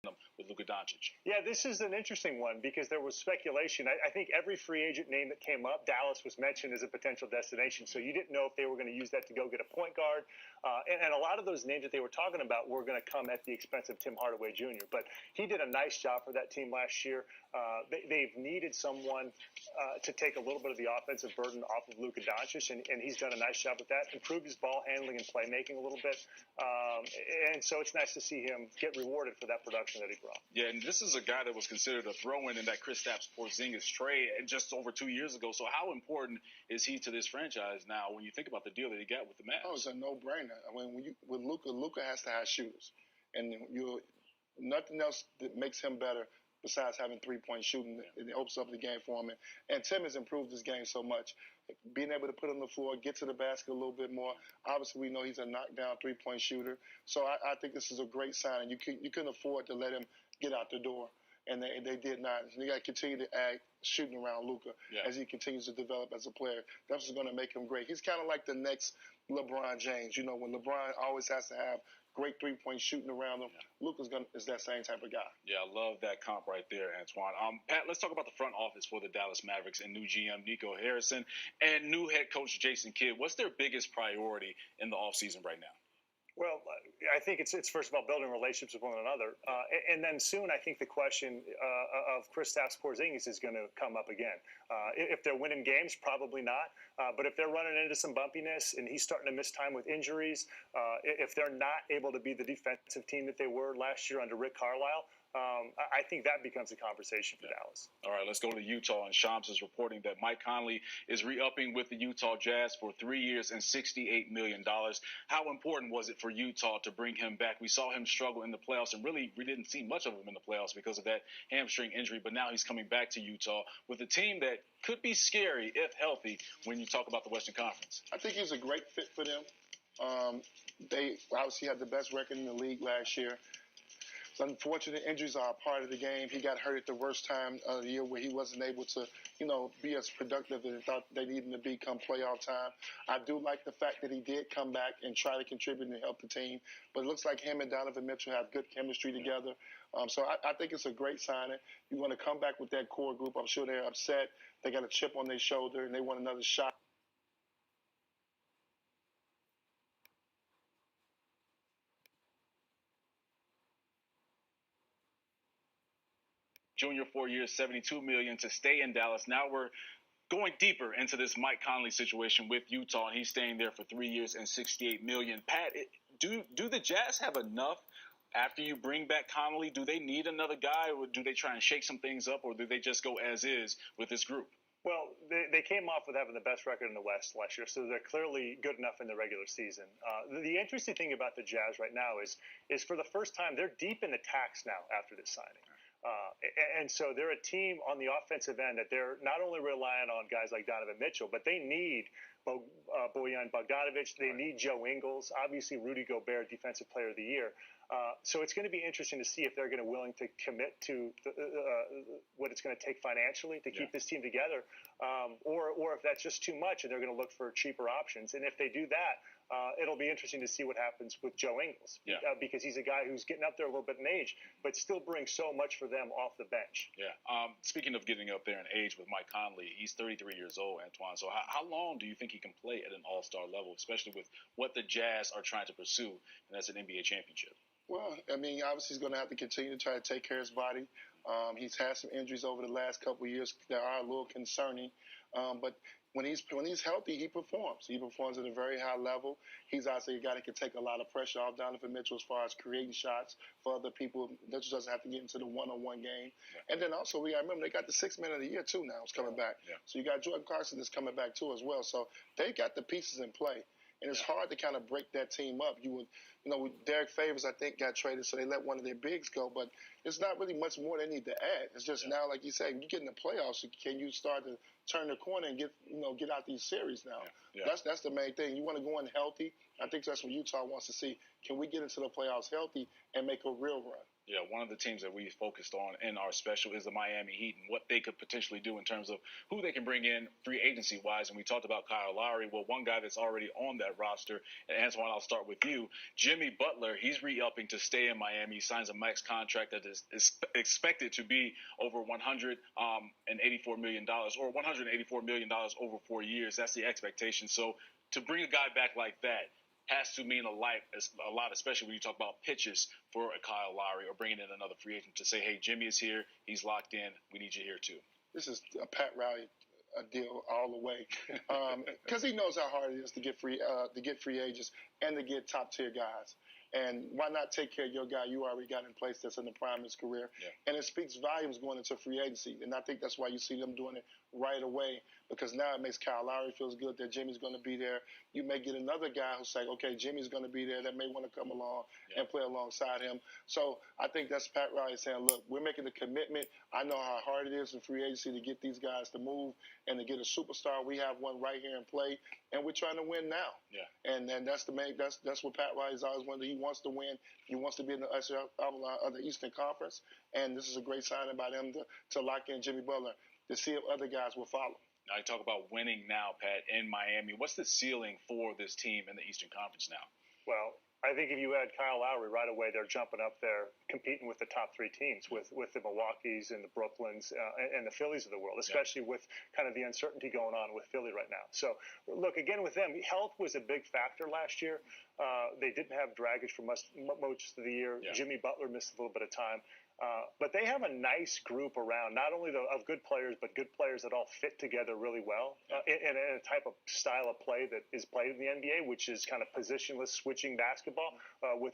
with Luka Doncic. Yeah, this is an interesting one because there was speculation. I think every free agent name that came up, Dallas was mentioned as a potential destination. So you didn't know if they were going to use that to go get a point guard. And a lot of those names that they were talking about were going to come at the expense of Tim Hardaway Jr. But he did a nice job for that team last year. They've needed someone to take a little bit of the offensive burden off of Luka Doncic, and he's done a nice job with that. Improved his ball handling and playmaking a little bit. And so it's nice to see him get rewarded for that production that he brought. Yeah, and this is a guy that was considered a throw-in in that Kristaps Porzingis trade just over 2 years ago. So how important is he to this franchise now when you think about the deal that he got with the Mavs? Oh, it's a no-brainer. I mean, with Luka has to have shooters. And nothing else that makes him better besides having three-point shooting. It opens up the game for him. And Tim has improved his game so much. Being able to put on the floor, get to the basket a little bit more. Obviously, we know he's a knockdown three-point shooter. So I think this is a great sign. And you couldn't afford to let him get out the door. And they did not. They got to continue to add shooting around Luka as he continues to develop as a player. That's what's going to make him great. He's kind of like the next LeBron James. You know, when LeBron always has to have great three-point shooting around him, Luka's is that same type of guy. Yeah, I love that comp right there, Antoine. Pat, let's talk about the front office for the Dallas Mavericks and new GM Nico Harrison and new head coach Jason Kidd. What's their biggest priority in the offseason right now? Well, I think it's first of all building relationships with one another, and then soon I think the question of Kristaps Porzingis is going to come up again. If they're winning games, probably not. But if they're running into some bumpiness and he's starting to miss time with injuries, if they're not able to be the defensive team that they were last year under Rick Carlisle, I think that becomes a conversation for Dallas. All right, let's go to Utah. And Shams is reporting that Mike Conley is re-upping with the Utah Jazz for 3 years and $68 million. How important was it for Utah to bring him back? We saw him struggle in the playoffs, and really we didn't see much of him in the playoffs because of that hamstring injury. But now he's coming back to Utah with a team that could be scary if healthy when you talk about the Western Conference. I think he's a great fit for them. They obviously had the best record in the league last year. Unfortunate injuries are a part of the game. He got hurt at the worst time of the year where he wasn't able to, be as productive as they thought they needed to be come playoff time. I do like the fact that he did come back and try to contribute and help the team. But it looks like him and Donovan Mitchell have good chemistry together. So I think it's a great signing. You want to come back with that core group. I'm sure they're upset. They got a chip on their shoulder, and they want another shot. Junior 4 years, $72 million to stay in Dallas. Now we're going deeper into this Mike Conley situation with Utah, and he's staying there for 3 years and $68 million. Pat, do the Jazz have enough after you bring back Conley? Do they need another guy, or do they try and shake some things up, or do they just go as is with this group? Well, they came off with having the best record in the West last year, so they're clearly good enough in the regular season. The interesting thing about the Jazz right now is for the first time, they're deep in the tax now after this signing. And so they're a team on the offensive end that they're not only relying on guys like Donovan Mitchell, but they need Bojan Bogdanovic. They need Joe Ingles. Obviously, Rudy Gobert, Defensive Player of the Year. So it's going to be interesting to see if they're going to willing to commit to what it's going to take financially to keep this team together, or if that's just too much and they're going to look for cheaper options. And if they do that, it'll be interesting to see what happens with Joe Ingles because he's a guy who's getting up there a little bit in age, but still brings so much for them off the bench. Yeah. Speaking of getting up there in age with Mike Conley, he's 33 years old, Antoine. So how long do you think he can play at an all-star level, especially with what the Jazz are trying to pursue, and that's an NBA championship? Well, I mean, obviously he's going to have to continue to try to take care of his body. He's had some injuries over the last couple of years that are a little concerning. But when he's healthy, he performs. He performs at a very high level. He's obviously a guy that can take a lot of pressure off Donovan Mitchell as far as creating shots for other people. That just doesn't have to get into the one-on-one game. Yeah. And then also, we got to remember, they got the sixth man of the year, too, now. It's coming back. Yeah. So you got Jordan Clarkson that's coming back, too, as well. So they got the pieces in play. And it's hard to kind of break that team up. Derek Favors, I think, got traded, so they let one of their bigs go. But it's not really much more they need to add. It's just now, like you said, when you get in the playoffs, can you start to turn the corner and get out these series now? Yeah. That's the main thing. You want to go in healthy. I think that's what Utah wants to see. Can we get into the playoffs healthy and make a real run? Yeah, one of the teams that we focused on in our special is the Miami Heat and what they could potentially do in terms of who they can bring in free agency wise. And we talked about Kyle Lowry. Well, one guy that's already on that roster, and Antoine, I'll start with you. Jimmy Butler, he's re-upping to stay in Miami. He signs a max contract that is expected to be over $184 million or $184 million over 4 years. That's the expectation. So to bring a guy back like that has to mean a lot, especially when you talk about pitches for a Kyle Lowry or bringing in another free agent to say, hey, Jimmy is here. He's locked in. We need you here too. This is a Pat Riley deal all the way, because he knows how hard it is to get free agents and to get top tier guys. And why not take care of your guy you already got in place that's in the prime of his career? Yeah. And it speaks volumes going into free agency. And I think that's why you see them doing it right away, because now it makes Kyle Lowry feels good that Jimmy's going to be there. You may get another guy who's like, okay, Jimmy's going to be there, that may want to come along and play alongside him. So I think that's Pat Riley saying, look, we're making the commitment. I know how hard it is in free agency to get these guys to move and to get a superstar. We have one right here in play, and we're trying to win now. Yeah. And that's that's what Pat Riley's always wanted. He wants to win. He wants to be in the of the Eastern Conference, and this is a great sign by them to lock in Jimmy Butler to see if other guys will follow. Now you talk about winning now, Pat, in Miami. What's the ceiling for this team in the Eastern Conference now? Well, I think if you add Kyle Lowry right away, they're jumping up there, competing with the top three teams, with the Milwaukees and the Brooklyns and the Phillies of the world, especially with kind of the uncertainty going on with Philly right now. So, look, again with them, health was a big factor last year. They didn't have Dragic for most of the year. Yeah. Jimmy Butler missed a little bit of time. But they have a nice group around, not only of good players, but good players that all fit together really well in a type of style of play that is played in the NBA, which is kind of positionless switching basketball with